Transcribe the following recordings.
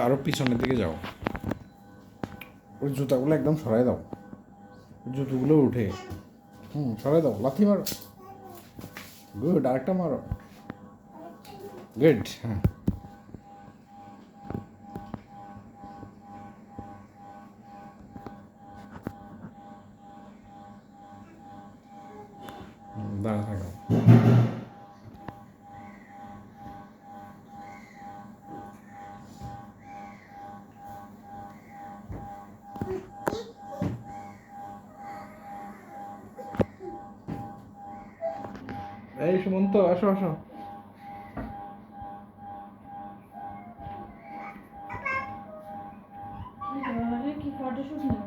আরো পিছনের দিকে যাও, ওই জুতাগুলো একদম সরাই দাও, জুতোগুলো উঠে সরাই দাও, লাথি মারো, গুড, আরেকটা মারো, গুড, হ্যাঁ দাঁড়া থাকো। এই সুমন্ত, আসো আসো। কি ফটোশুট নেই?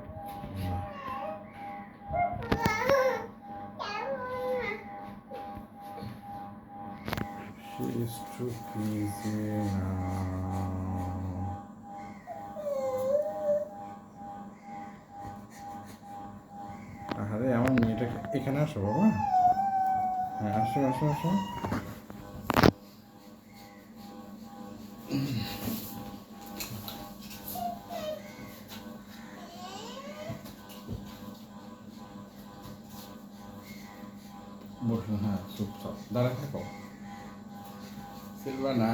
She is too busy now. আরে আমার মেয়েটা এখানে আসো বাবা, হ্যাঁ আসো আসো আসো। বসো, হ্যাঁ চুপচাপ দাঁড়া থাকো, সিলভানা,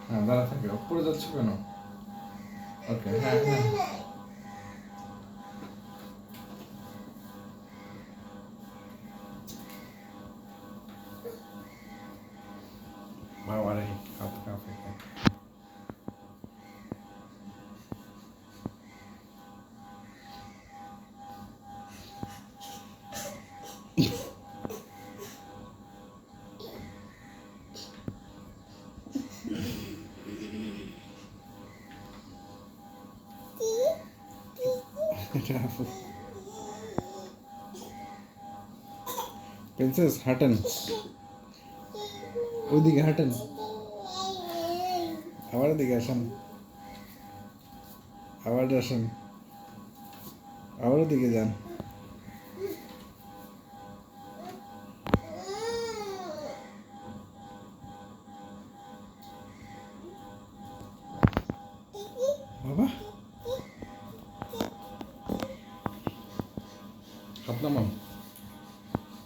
হ্যাঁ দাঁড়া থাকো, পড়ে যাচ্ছ কেন? ওকে, হ্যাঁ হ্যাঁ বাবা রে, কাঁপে কাঁপে কাঁপে। প্রিন্সেস হাঁটেন, ওইদিকে হাঁটেন, আবার এদিকে আসেন, আবার আসেন, আবার ওদিকে যান। বাবা হাত নামাও,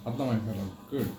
হাত নামাই ফেলো, গুড।